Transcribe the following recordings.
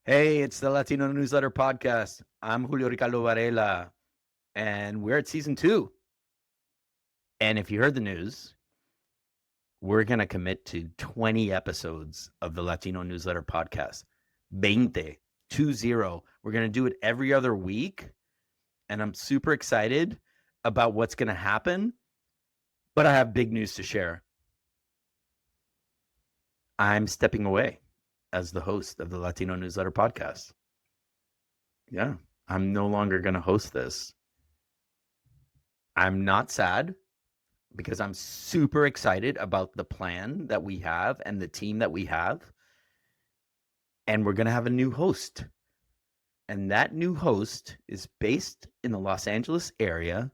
Hey, it's the Latino Newsletter podcast. I'm Julio Ricardo Varela, and we're at season 2. And if you heard the news, we're going to commit to 20 episodes of the Latino Newsletter podcast. 20, 20. We're going to do it every other week, and I'm super excited about what's going to happen, but I have big news to share. I'm stepping away as the host of the Latino Newsletter podcast. Yeah, I'm no longer going to host this. I'm not sad because I'm super excited about the plan that we have and the team that we have. And we're going to have a new host. And that new host is based in the Los Angeles area.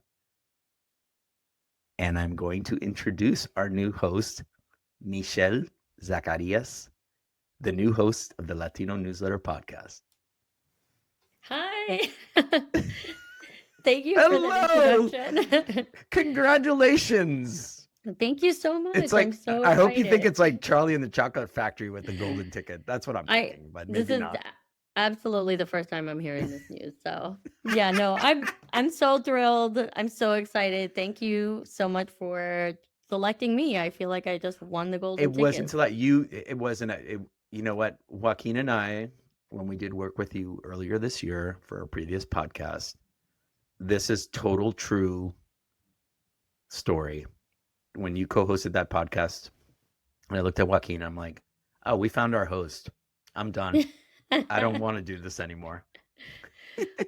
And I'm going to introduce our new host, Michelle Zacarias, the new host of the Latino Newsletter podcast. Hi. Thank you for Hello. that introduction. Congratulations. Thank you so much. It's like, I'm so I hope you think excited. it's like Charlie and the Chocolate Factory with the golden ticket. That's what I'm I thinking, but this maybe is not. absolutely the first time I'm hearing this news. So yeah, no, I'm so thrilled. I'm so excited. Thank you so much for selecting me. I feel like I just won the It golden wasn't ticket. until that you, it wasn't, you know what, Joaquin and I, when we did work with you earlier this year for a previous podcast, this is total true story. When you co-hosted that podcast, and I looked at Joaquin, I'm like, oh, we found our host. I'm done. I don't want to do this anymore.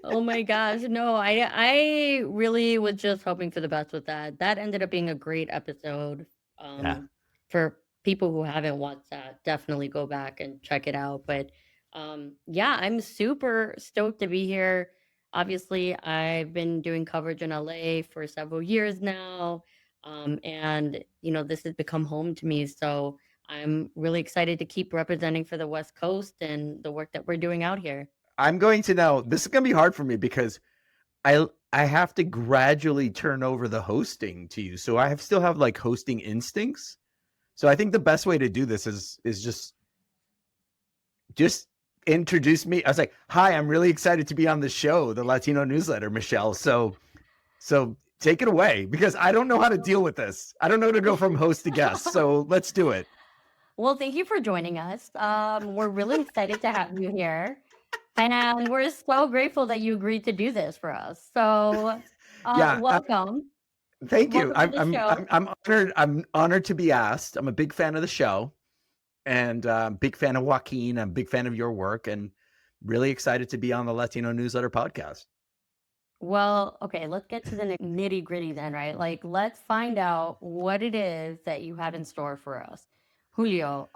Oh my gosh. No, I really was just hoping for the best with that. That ended up being a great episode. Yeah. For people who haven't watched that, definitely go back and check it out. But yeah, I'm super stoked to be here. Obviously, I've been doing coverage in LA for several years now. And this has become home to me. So I'm really excited to keep representing for the West Coast and the work that we're doing out here. I'm going to now, this is going to be hard for me because I have to gradually turn over the hosting to you. So still have like hosting instincts. So I think the best way to do this is just introduce me. I was like, "Hi, I'm really excited to be on the show, the Latino Newsletter, Michelle." So take it away because I don't know how to deal with this. I don't know how to go from host to guest. So let's do it. Well, thank you for joining us. We're really excited to have you here. And we're so grateful that you agreed to do this for us. So, Yeah, welcome. thank you. Welcome to the show. I'm honored. I'm honored to be asked. I'm a big fan of the show, and big fan of Joaquin. I'm a big fan of your work, and really excited to be on the Latino Newsletter podcast. Well, okay, let's get to the nitty gritty then, right? Like, let's find out what it is that you have in store for us. Julio,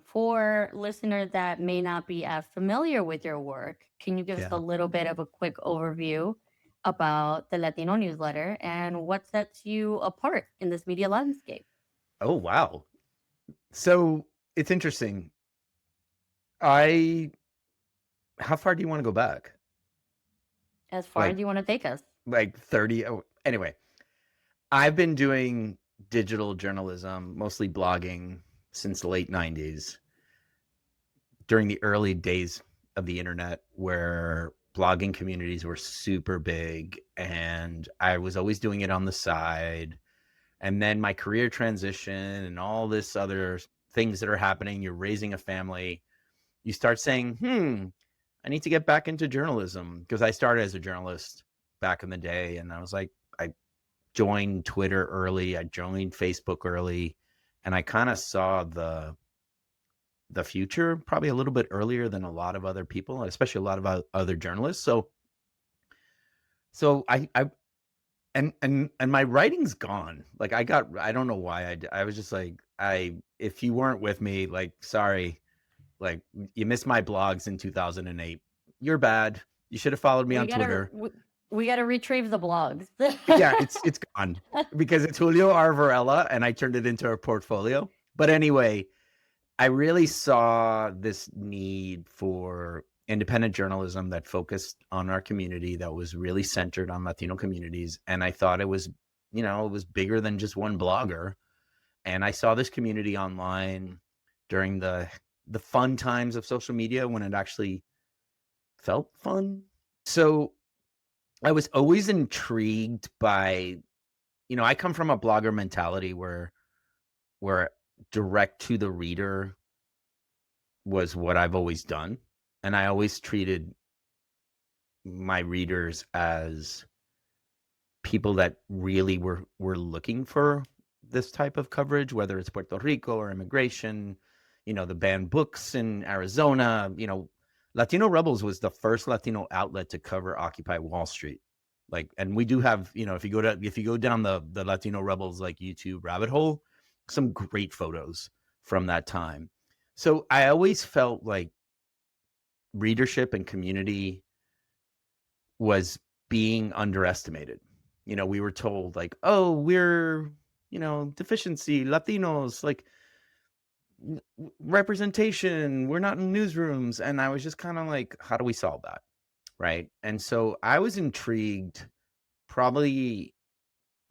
for listeners that may not be as familiar with your work, can you give us Yeah. a little bit of a quick overview about the Latino newsletter and what sets you apart in this media landscape? Oh wow. So it's interesting. How far do you want to go back? As far Like as you want to take us. 30. Oh, anyway, I've been doing digital journalism, mostly blogging, since the late 90s, during the early days of the internet where blogging communities were super big, and I was always doing it on the side. And then my career transition and all this other things that are happening, you're raising a family, you start saying, I need to get back into journalism, because I started as a journalist back in the day. And I was like, I joined Twitter early, I joined Facebook early, and I kind of saw the future probably a little bit earlier than a lot of other people, especially a lot of other journalists. So I and my writing's gone. Like I don't know why I was just like, if you weren't with me, like, sorry, like you missed my blogs in 2008. You're bad. You should have followed me We on gotta Twitter. we gotta retrieve the blogs. Yeah, it's gone because it's Julio R. Varela, and I turned it into a portfolio. But anyway, I really saw this need for independent journalism that focused on our community, that was really centered on Latino communities. And I thought it was, it was bigger than just one blogger. And I saw this community online during the fun times of social media, when it actually felt fun. So I was always intrigued by, I come from a blogger mentality where direct to the reader was what I've always done. And I always treated my readers as people that really were looking for this type of coverage, whether it's Puerto Rico or immigration, the banned books in Arizona. Latino Rebels was the first Latino outlet to cover Occupy Wall Street. And we do have, if you go down the Latino Rebels like YouTube rabbit hole, some great photos from that time. So I always felt like readership and community was being underestimated. We were told like, oh, we're, deficiency, Latinos, like representation, we're not in newsrooms. And I was just kind of like, how do we solve that? Right. And so I was intrigued probably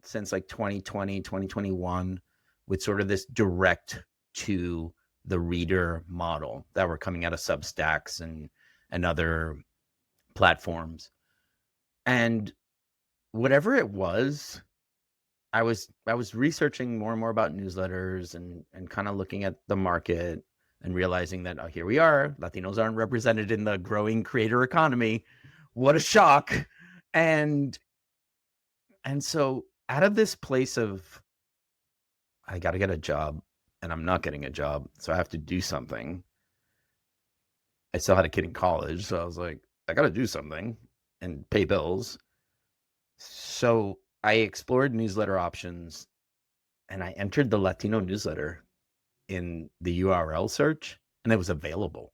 since like 2020, 2021 with sort of this direct to the reader model that were coming out of Substacks and other platforms. And whatever it was, I was researching more and more about newsletters and kind of looking at the market and realizing that here we are, Latinos aren't represented in the growing creator economy. What a shock. And so out of this place of, I got to get a job and I'm not getting a job, so I have to do something. I still had a kid in college, so I was like, I got to do something and pay bills. So I explored newsletter options and I entered the Latino Newsletter in the URL search and it was available.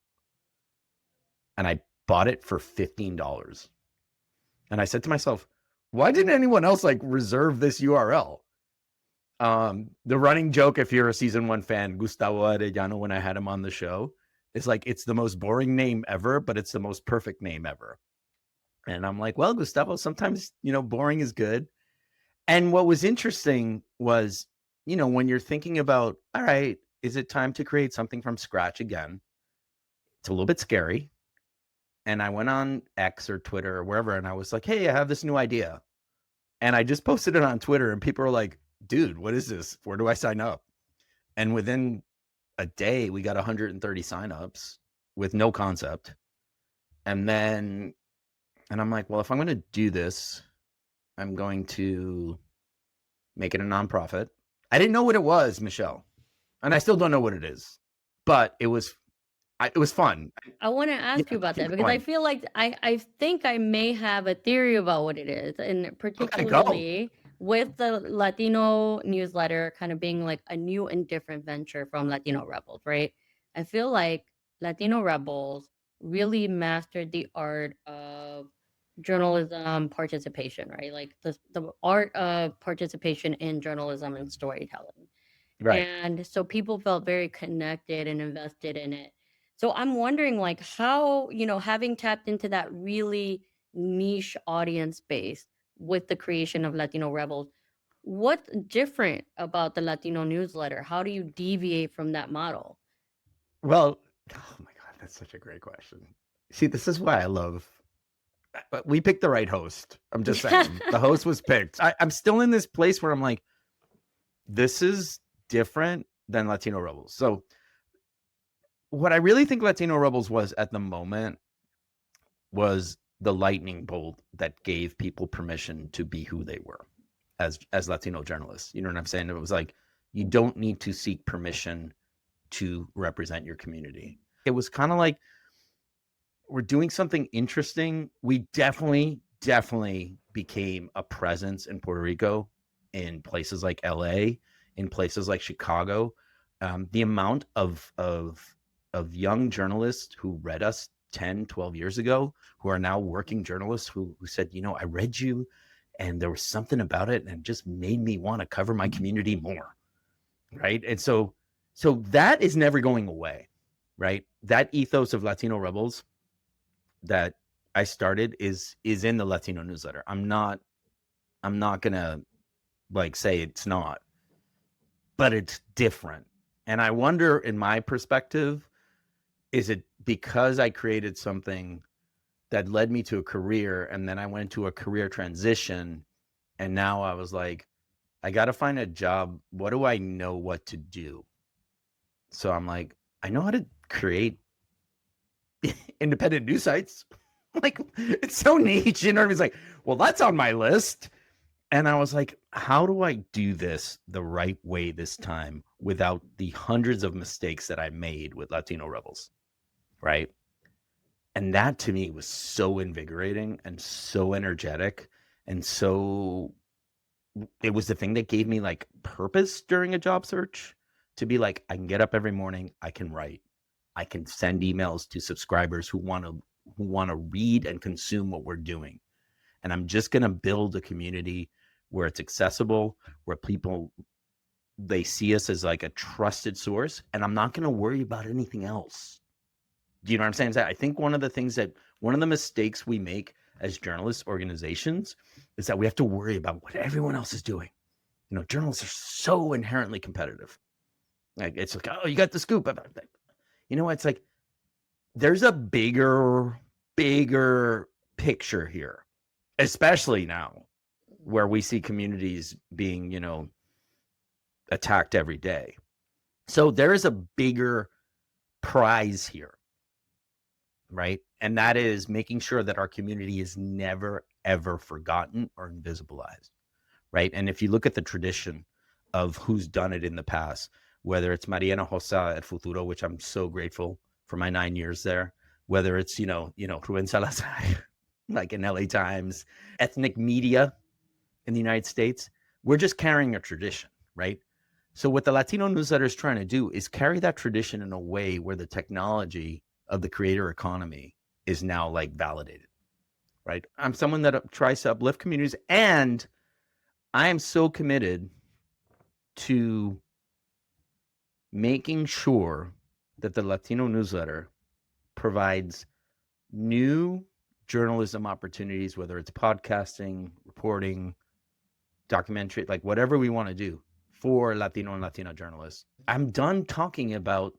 And I bought it for $15. And I said to myself, why didn't anyone else like reserve this URL? The running joke, if you're a season 1 fan, Gustavo Arellano, when I had him on the show, is like, it's the most boring name ever, but it's the most perfect name ever. And I'm like, well, Gustavo, sometimes, boring is good. And what was interesting was, when you're thinking about, all right, is it time to create something from scratch again? It's a little bit scary. And I went on X or Twitter or wherever, and I was like, hey, I have this new idea. And I just posted it on Twitter, and people were like, dude, what is this? Where do I sign up? And within a day, we got 130 signups with no concept. And I'm like, well, if I'm going to do this, I'm going to make it a nonprofit. I didn't know what it was, Michelle, and I still don't know what it is, but it was fun. I want to ask you about that because I feel like I think I may have a theory about what it is, and particularly with the Latino Newsletter kind of being like a new and different venture from Latino Rebels, right? I feel like Latino Rebels really mastered the art of journalism participation, right? Like the art of participation in journalism and storytelling. Right. And so people felt very connected and invested in it. So I'm wondering like how, having tapped into that really niche audience base with the creation of Latino Rebels, what's different about the Latino Newsletter? How do you deviate from that model? Well, oh my God, that's such a great question. See, this is why I love, we picked the right host. I'm just saying, the host was picked. I'm still in this place where I'm like, this is different than Latino Rebels. So what I really think Latino Rebels was at the moment was the lightning bolt that gave people permission to be who they were as Latino journalists. You know what I'm saying? It was like, you don't need to seek permission to represent your community. It was kind of like, we're doing something interesting. We definitely became a presence in Puerto Rico, in places like LA, in places like Chicago. The amount of young journalists who read us 10, 12 years ago, who are now working journalists who said, I read you and there was something about it and it just made me want to cover my community more. Right. And so that is never going away. Right. That ethos of Latino Rebels that I started is in the Latino Newsletter. I'm not gonna like say it's not, but it's different. And I wonder, in my perspective, is it because I created something that led me to a career. And then I went into a career transition. And now I was like, I got to find a job. What do I know what to do? So I'm like, I know how to create independent news sites. Like, it's so niche. You know what I mean? It's like, well, that's on my list. And I was like, how do I do this the right way this time without the hundreds of mistakes that I made with Latino Rebels? Right. And that to me was so invigorating and so energetic. And so it was the thing that gave me like purpose during a job search, to be like, I can get up every morning, I can write, I can send emails to subscribers who want to read and consume what we're doing. And I'm just going to build a community where it's accessible, where people, they see us as like a trusted source, and I'm not going to worry about anything else. Do you know what I'm saying? I think one of the mistakes we make as journalist organizations is that we have to worry about what everyone else is doing. You know, journalists are so inherently competitive. Like, it's like, oh, you got the scoop. You know, it's like, there's a bigger picture here, especially now where we see communities being, you know, attacked every day. So there is a bigger prize here, right? And that is making sure that our community is never, ever forgotten or invisibilized, right? And if you look at the tradition of who's done it in the past, whether it's Mariana Hossa at Futuro, which I'm so grateful for my 9 years there, whether it's, you know, Ruben Salazar, like in LA Times, ethnic media in the United States, we're just carrying a tradition, right? So what the Latino Newsletter is trying to do is carry that tradition in a way where the technology of the creator economy is now like validated, right? I'm someone that tries to uplift communities, and I am so committed to making sure that the Latino Newsletter provides new journalism opportunities, whether it's podcasting, reporting, documentary, like whatever we want to do for Latino and Latina journalists. I'm done talking about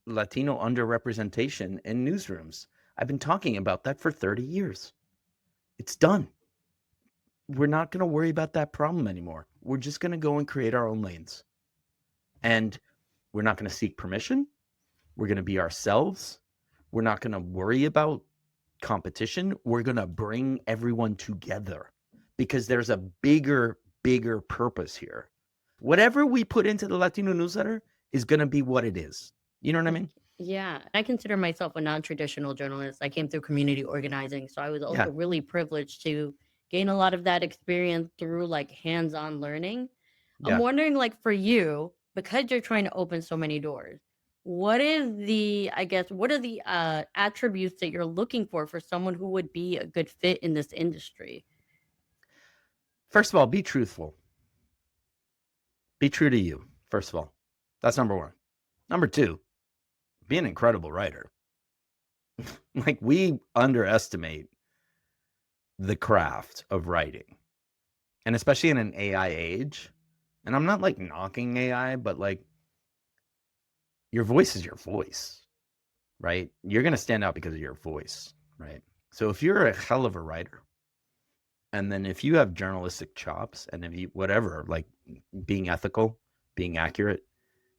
Latino underrepresentation in newsrooms. I've been talking about that for 30 years. It's done. We're not going to worry about that problem anymore. We're just going to go and create our own lanes. And we're not going to seek permission. We're going to be ourselves. We're not going to worry about competition. We're going to bring everyone together, because there's a bigger purpose here. Whatever we put into the Latino Newsletter is going to be what it is. You know what I mean? Yeah, I consider myself a non-traditional journalist. I came through community organizing, so I was Yeah. also really privileged to gain a lot of that experience through like hands-on learning. I'm Yeah. wondering, like for you, because you're trying to open so many doors, what is what are the attributes that you're looking for someone who would be a good fit in this industry? First of all, be truthful. Be true to you, first of all. That's number one. Number two, be an incredible writer. Like, we underestimate the craft of writing, and especially in an AI age. And I'm not like knocking AI, but like, your voice is your voice, right? You're going to stand out because of your voice, right? So if you're a hell of a writer, and then if you have journalistic chops, and if you, whatever, like being ethical, being accurate,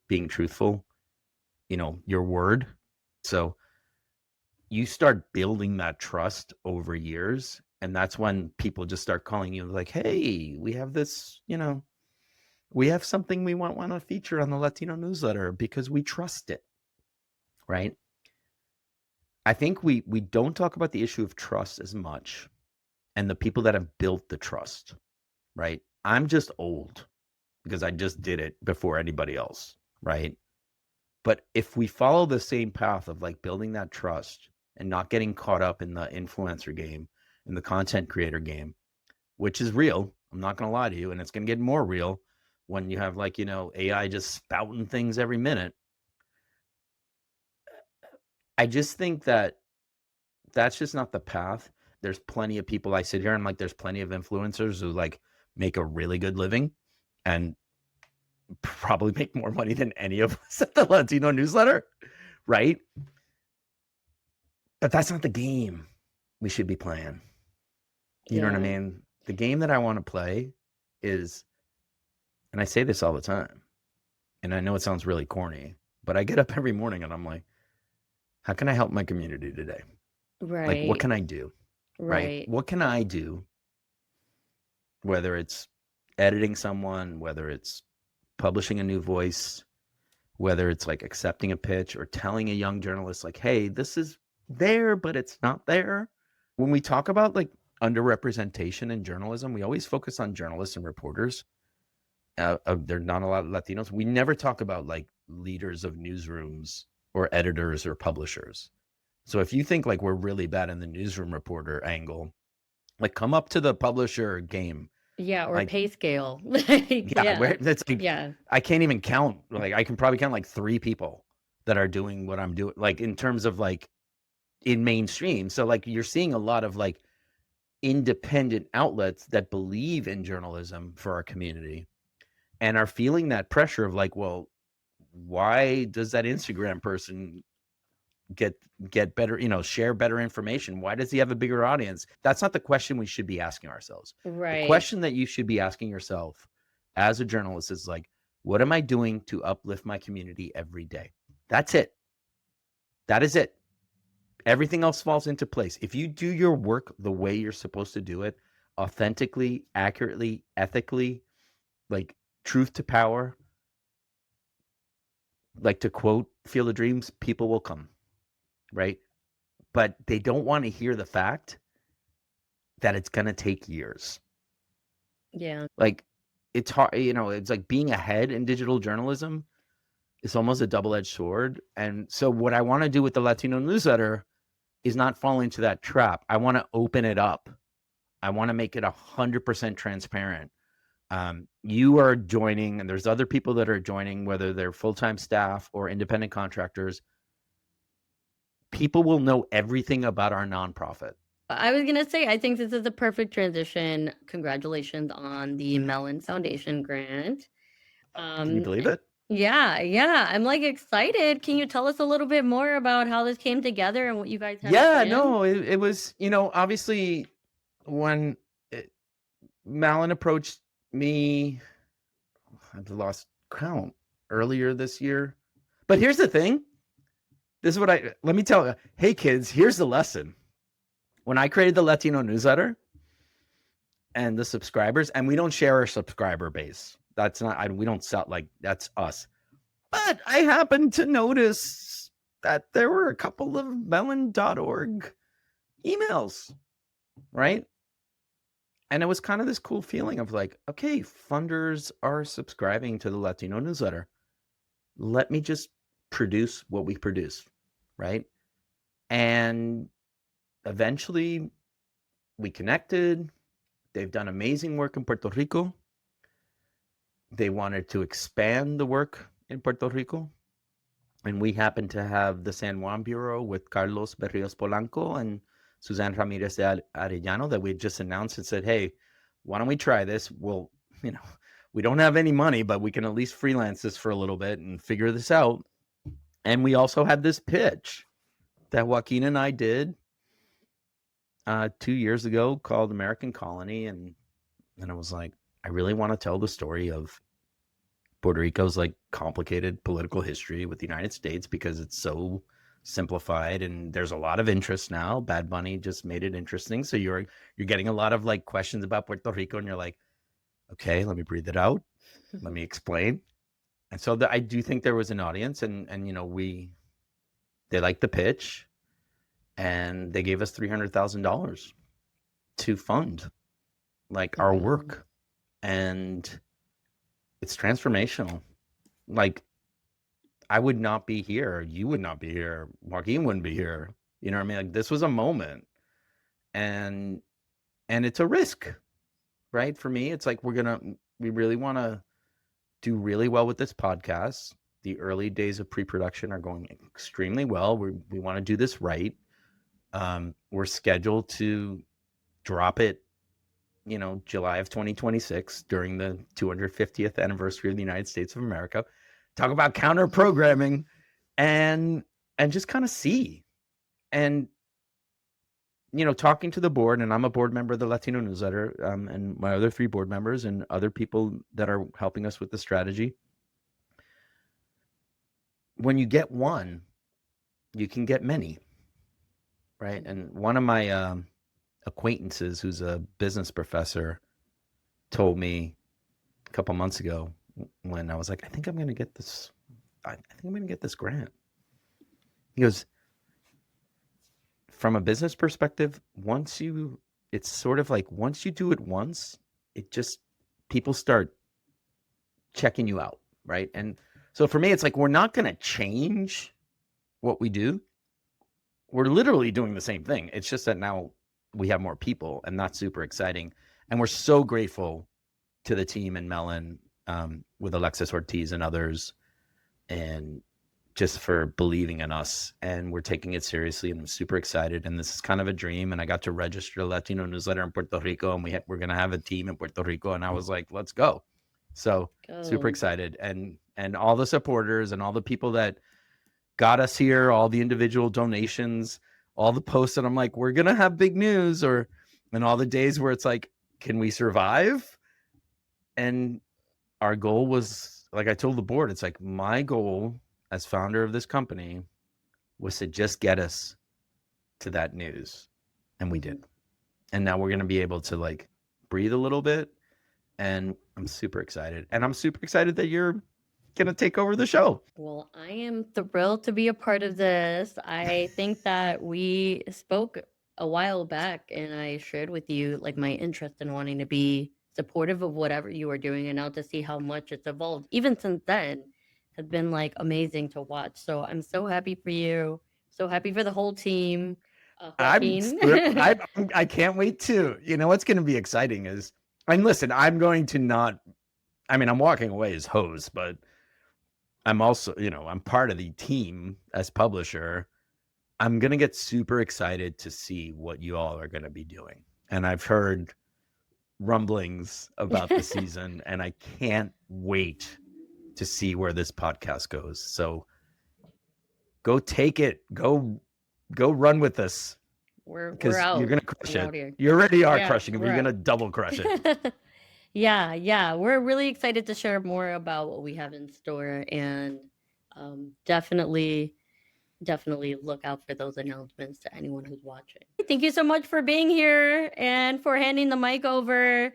being truthful, you know, your word. So you start building that trust over years. And that's when people just start calling you like, hey, we have this, you know, we have something we want to feature on the Latino Newsletter because we trust it, right? I think we don't talk about the issue of trust as much, and the people that have built the trust, right? I'm just old because I just did it before anybody else, right? But if we follow the same path of like building that trust and not getting caught up in the influencer game, in the content creator game, which is real, I'm not going to lie to you, and it's going to get more real when you have like, you know, AI just spouting things every minute. I just think that that's just not the path. There's plenty of people, I sit here and like, there's plenty of influencers who like make a really good living and probably make more money than any of us at the Latino Newsletter, right? But that's not the game. we should be playing. You know what I Yeah. mean? The game that I want to play is, and I say this all the time, and I know it sounds really corny, but I get up every morning and I'm like, how can I help my community today? Like, what Right. can I do? Right? Right. What can I do? Whether it's editing someone, whether it's publishing a new voice, whether it's like accepting a pitch or telling a young journalist, like, hey, this is there, but it's not there. When we talk about like underrepresentation in journalism, we always focus on journalists and reporters. There's not a lot of Latinos. We never talk about like leaders of newsrooms or editors or publishers. So if you think like we're really bad in the newsroom reporter angle, like come up to the publisher game. Yeah, or Like, pay scale. Like, yeah, yeah. where that's like Yeah. I can't even count. Like I can probably count like 3 people that are doing what I'm doing, like in terms of like in mainstream. So like you're seeing a lot of like independent outlets that believe in journalism for our community and are feeling that pressure of like, well, why does that Instagram person get better, share better information? Why does he have a bigger audience? That's not the question we should be asking ourselves. The Right. question that you should be asking yourself as a journalist is like, what am I doing to uplift my community every day? That's it. That is it. Everything else falls into place. If you do your work the way you're supposed to do it, authentically, accurately, ethically, like truth to power, like to quote Field of Dreams, people will come, right? But they don't want to hear the fact that it's going to take years. Yeah. Like it's hard, it's like being ahead in digital journalism is almost a double-edged sword. And so what I want to do with the Latino Newsletter is not fall into that trap. I want to open it up. I want to make it 100% transparent. You are joining, and there's other people that are joining, whether they're full-time staff or independent contractors. People will know everything about our nonprofit. I was gonna say, I think this is a perfect transition. Congratulations on the Mellon Foundation grant. Can you Um, believe eh, it? yeah, yeah, I'm like excited. Can you tell us a little bit more about how this came together and what you guys have Yeah, planned? no, it was, obviously when Malin approached me, I've lost count, earlier this year. But here's the thing. This is what let me tell you. Hey, kids, here's the lesson. When I created the Latino Newsletter and the subscribers, and we don't share our subscriber base. That's not, we don't sell, like, that's us. But I happened to notice that there were a couple of melon.org emails, right? And it was kind of this cool feeling of like, okay, funders are subscribing to the Latino Newsletter. Let me just produce what we produce, right? And eventually we connected. They've done amazing work in Puerto Rico. They wanted to expand the work in Puerto Rico. And we happen to have the San Juan Bureau with Carlos Berrios Polanco and Suzanne Ramirez de Arellano that we just announced and said, hey, why don't we try this? Well, we don't have any money, but we can at least freelance this for a little bit and figure this out. And we also had this pitch that Joaquin and I did 2 years ago called American Colony. And I was like, I really want to tell the story of Puerto Rico's like complicated political history with the United States because it's so simplified and there's a lot of interest now. Bad Bunny just made it interesting. So you're getting a lot of like questions about Puerto Rico and you're like, okay, let me breathe it out. Let me explain. And so I do think there was an audience and they liked the pitch and they gave us $300,000 to fund like our Wow. work. And it's transformational. Like I would not be here. You would not be here. Joaquin wouldn't be here. You know what I mean? Like this was a moment and it's a risk, right? For me, it's like we really want to do really well with this podcast. The early days of pre-production are going extremely well. We want to do this right. We're scheduled to drop it, July of 2026 during the 250th anniversary of the United States of America. Talk about counter programming and just kind of see. And talking to the board, and I'm a board member of the Latino Newsletter, and my other 3 board members and other people that are helping us with the strategy. When you get one, you can get many, right? And one of my acquaintances, who's a business professor, told me a couple months ago when I was like, I think I'm going to get this. I think I'm going to get this grant. He goes, from a business perspective, it's sort of like once you do it once, people start checking you out, right? And so for me, it's like, we're not going to change what we do. We're literally doing the same thing. It's just that now we have more people, and that's super exciting. And we're so grateful to the team in Mellon, with Alexis Ortiz and others, and just for believing in us. And we're taking it seriously, and I'm super excited. And this is kind of a dream. And I got to register a Latino Newsletter in Puerto Rico, and we're going to have a team in Puerto Rico. And I was like, let's go. So super excited. And all the supporters and all the people that got us here, all the individual donations, all the posts that I'm like, we're going to have big news, and all the days where it's like, can we survive? And our goal was, like I told the board, it's like, my goal as founder of this company was to just get us to that news. And we did. And now we're going to be able to like breathe a little bit. And I'm super excited. And I'm super excited that you're going to take over the show. Well, I am thrilled to be a part of this. I think that we spoke a while back, and I shared with you like my interest in wanting to be supportive of whatever you are doing, and now to see how much it's evolved even since then has been like amazing to watch. So I'm so happy for you. So happy for the whole team. Joaquin. I can't wait too. What's going to be exciting is, and listen, I'm walking away as host, but I'm also, I'm part of the team as publisher. I'm going to get super excited to see what you all are going to be doing. And I've heard rumblings about the season, and I can't wait to see where this podcast goes. So go take it. Go run with this. We're out. You're going to crush it. You already are crushing it. You're going to double crush it. Yeah. We're really excited to share more about what we have in store, and definitely look out for those announcements to anyone who's watching. Thank you so much for being here and for handing the mic over.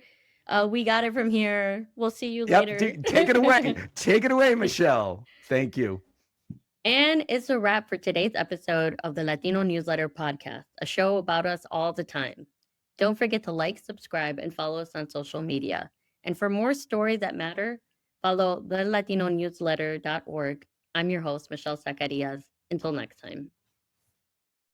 We got it from here. We'll see you later. Take it away. Take it away, Michelle. Thank you. And it's a wrap for today's episode of the Latino Newsletter podcast, a show about us all the time. Don't forget to like, subscribe, and follow us on social media. And for more stories that matter, follow thelatinonewsletter.org. I'm your host, Michelle Zacarias. Until next time.